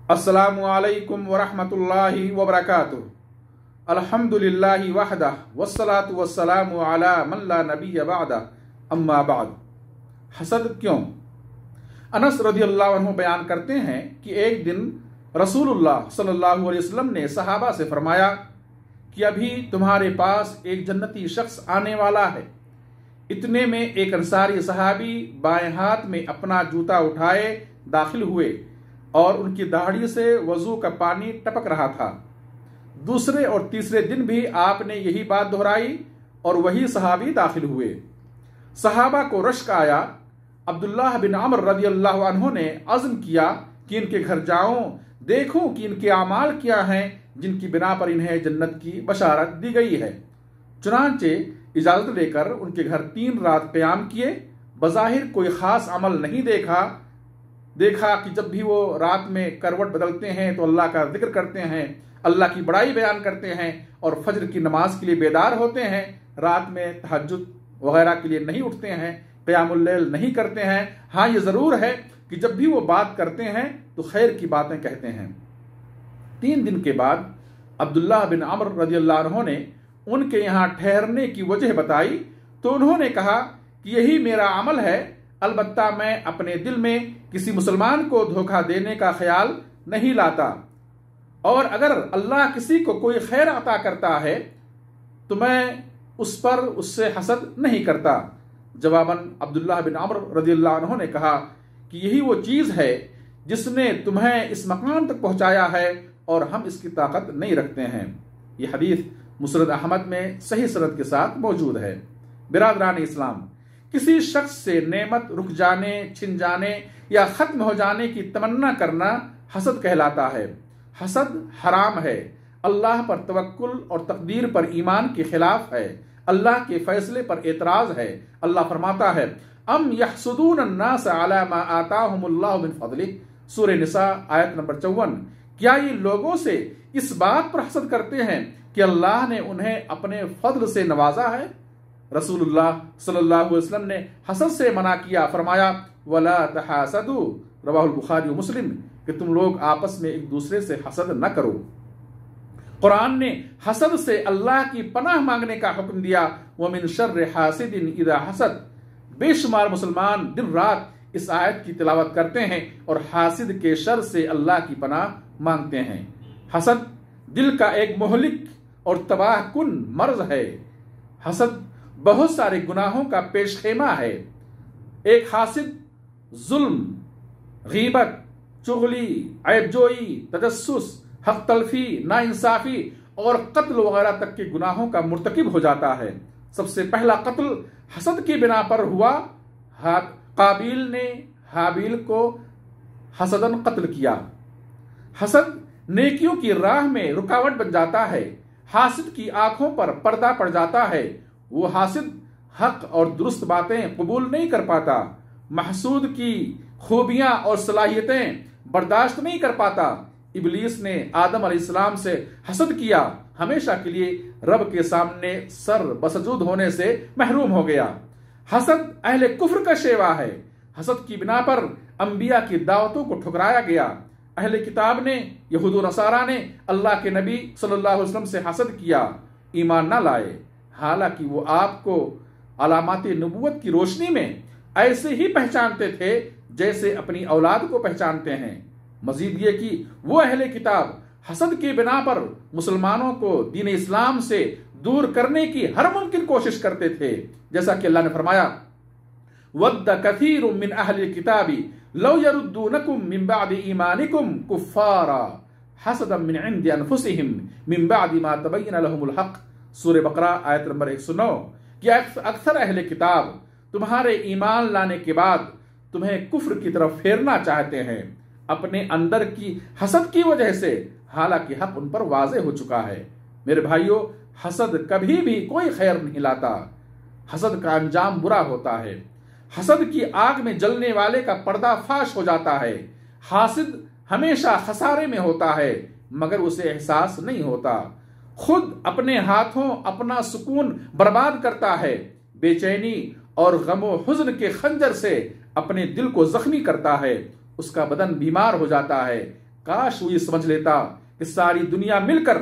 अस्सलामु अलैकुम वरहमतुल्लाहि वबरकातुह। अल्हम्दुलिल्लाहि वहदह वस्सलातु वस्सलामु अला मन ला नबिय्य बअदह, अम्मा बाद। हसद क्यों? अनस रदियल्लाहु अन्हु बयान करते हैं कि एक दिन रसूलुल्लाह सल्लल्लाहु अलैहि वसल्लम ने सहाबा से फरमाया कि अभी तुम्हारे पास एक जन्नती शख्स आने वाला है। इतने में एक अंसारी सहाबी बाएं हाथ में अपना जूता उठाए दाखिल हुए और उनकी दाढ़ी से वजू का पानी टपक रहा था। दूसरे और तीसरे दिन भी आपने यही बात दोहराई और वही सहाबी दाखिल हुए। सहाबा को रश्क आया। अब्दुल्लाह बिन अमर रदियल्लाहु अन्हु ने अज़्म किया कि इनके घर जाऊं, देखूं कि इनके आमाल क्या हैं जिनकी बिना पर इन्हें जन्नत की बशारत दी गई है। चुनांचे इजाजत लेकर उनके घर 3 रात क़याम किए। बज़ाहिर कोई खास अमल नहीं देखा कि जब भी वो रात में करवट बदलते हैं तो अल्लाह का जिक्र करते हैं, अल्लाह की बड़ाई बयान करते हैं और फजर की नमाज के लिए बेदार होते हैं। रात में तहज्जुद वगैरह के लिए नहीं उठते हैं, क़यामुल लैल नहीं करते हैं। हाँ, ये ज़रूर है कि जब भी वो बात करते हैं तो खैर की बातें कहते हैं। 3 दिन के बाद अब्दुल्लाह बिन अमर रज़ियल्लाहु अन्हु ने उनके यहाँ ठहरने की वजह बताई तो उन्होंने कहा कि यही मेरा अमल है, अलबत्ता मैं अपने दिल में किसी मुसलमान को धोखा देने का ख्याल नहीं लाता, और अगर अल्लाह किसी को कोई खैर अता करता है तो मैं उस पर उससे हसद नहीं करता। जवाबन अब्दुल्लाह बिन अमर रज़ियल्लाहु अन्हु ने कहा कि यही वो चीज़ है जिसने तुम्हें इस मकाम तक पहुंचाया है और हम इसकी ताकत नहीं रखते हैं। यह हदीस मुस्नद अहमद में सही सनद के साथ मौजूद है। बिरादरान इस्लाम, किसी शख्स से नेमत रुक जाने, छिन जाने या खत्म हो जाने की तमन्ना करना हसद कहलाता है। हसद हराम है, अल्लाह पर तवक्कुल और तकदीर पर ईमान के खिलाफ है, अल्लाह के फैसले पर एतराज है। अल्लाह फरमाता है, अम यहसुदून अन्नास अला मा आताहुमुल्लाहु मिन फज़लिह, सूरह निसा आयत नंबर 54। क्या ये लोगों से इस बात पर हसद करते हैं कि अल्लाह ने उन्हें अपने फضل से नवाजा है? रसूलुल्लाह सल्लल्लाहु अलैहि वसल्लम ने हसद से मना किया, फरमाया वला तहासदू, रवाहुल बुखारी व मुस्लिम, कि तुम लोग आपस में एक दूसरे से हसद न करो। कुरान ने हसद से अल्लाह की पनाह मांगने का हुक्म दिया, व मिन शर्रि हासिदिन इदा हसद। बेशुमार मुसलमान दिन रात इस आयत की तिलावत करते हैं और हासिद के शर से अल्लाह की पनाह मांगते हैं। हसद दिल का एक मोहलिक और तबाह कुन मर्ज है। हसद बहुत सारे गुनाहों का पेशखेमा है। एक हासिद जुल्म, गीबत, चुगली, ऐबजोई, तजस्सुस, हक तलफी, नाइंसाफी और कत्ल वगैरह तक के गुनाहों का मुर्तकिब हो जाता है। सबसे पहला कत्ल हसद की बिना पर हुआ। काबिल ने हाबिल को हसदन कत्ल किया। हसद नेकियों की राह में रुकावट बन जाता है। हासिद की आंखों पर पर्दा पड़ जाता है। वो हासिद हक और दुरुस्त बातें कबूल नहीं कर पाता, महसूद की खूबियां और सलाहियतें बर्दाश्त नहीं कर पाता। इब्लीस ने आदम अलैहिस्सलाम से हसद किया, हमेशा के लिए रब के सामने सर बसजूद होने से महरूम हो गया। हसद अहले कुफ्र का शेवा है। हसद की बिना पर अंबिया की दावतों को ठुकराया गया। अहले किताब ने, यहूद व नसारा ने अल्लाह के नबी सल्लल्लाहु अलैहि वसल्लम से हसद किया, ईमान न लाए, हालांकि वो आपको अलामात नबुवत की रोशनी में ऐसे ही पहचानते थे जैसे अपनी औलाद को पहचानते हैं। मजीद ये कि वो अहले किताब हसद की बिना पर मुसलमानों को दीन इस्लाम से दूर करने की हर मुमकिन कोशिश करते थे। जैसा कि अल्लाह ने फरमाया, वद्द कसीरुम मिन अहलिल किताबी लौ यरुद्दूनकुम मिन बादि ईमानिकुम कुफ्फारा हसदम मिन इंदि अनफुसिहिम मिन बादि मा तबय्यन लहुमुल हक, सूरह बकरा आयत नंबर 109। कि अक्सर अहले किताब तुम्हारे ईमान लाने के बाद तुम्हें कुफ्र की तरफ फेरना चाहते हैं अपने अंदर की हसद की वजह से, हालांकि हक उन पर वाज़े हो चुका है। मेरे भाइयों, हसद कभी भी कोई खैर नहीं लाता। हसद का अंजाम बुरा होता है। हसद की आग में जलने वाले का पर्दाफाश हो जाता है। हासिद हमेशा खसारे में होता है मगर उसे एहसास नहीं होता। खुद अपने हाथों अपना सुकून बर्बाद करता है। बेचैनी और गमो हुज़्न के खंजर से अपने दिल को जख्मी करता है। उसका बदन बीमार हो जाता है, काश वो ये समझ लेता कि सारी दुनिया मिलकर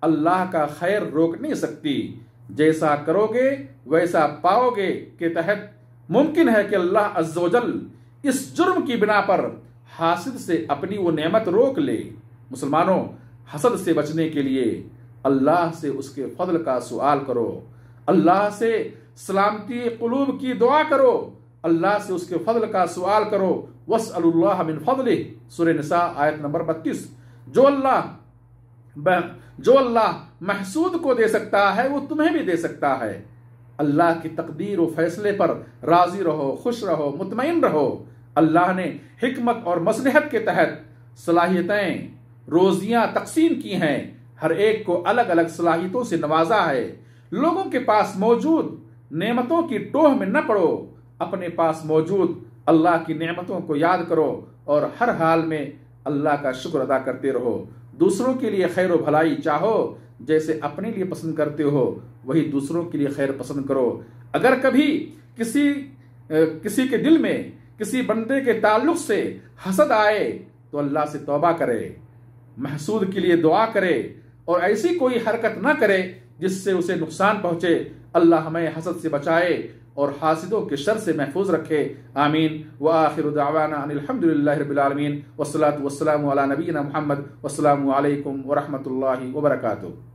अल्लाह का खैर रोक नहीं सकती। जैसा करोगे वैसा पाओगे के तहत मुमकिन है कि अल्लाह अज़्ज़ व जल इस जुर्म की बिना पर हासिद से अपनी वो नेमत रोक ले। मुसलमानों, हसद से बचने के लिए अल्लाह से उसके फضل का सवाल करो, अल्लाह से सलामती कुलूब की दुआ करो, अल्लाह से उसके फضل का सवाल करो। वस्अलुल्लाह मिन फضलिह, सूरह निसा आयत नंबर 32। जो अल्लाह महसूद को दे सकता है वो तुम्हें भी दे सकता है। अल्लाह की तकदीर और फैसले पर राजी रहो, खुश रहो, मुतमईन रहो। अल्लाह ने हिकमत और मसलहत के तहत सलाहियतें, रोजियां तकसीम की हैं। हर एक को अलग अलग सलाहियतों से नवाजा है। लोगों के पास मौजूद नेमतों की टोह में न पड़ो, अपने पास मौजूद अल्लाह की नेमतों को याद करो और हर हाल में अल्लाह का शुक्र अदा करते रहो। दूसरों के लिए खैर व भलाई चाहो, जैसे अपने लिए पसंद करते हो वही दूसरों के लिए खैर पसंद करो। अगर कभी किसी के दिल में किसी बंदे के ताल्लुक से हसद आए तो अल्लाह से तौबा करे, महसूद के लिए दुआ करे और ऐसी कोई हरकत ना करे जिससे उसे नुकसान पहुंचे। अल्लाह हमें हसद से बचाए और हासिदों के शर से महफूज रखे। आमीन। व आखिरु दावाना अनिल हम्दुलिल्लाहि रब्बिल आलमीन वस्सलातु वस्सलामु अला नबीना मुहम्मद वस्सलामु अलैकुम व रहमतुल्लाहि व बरकातुहू।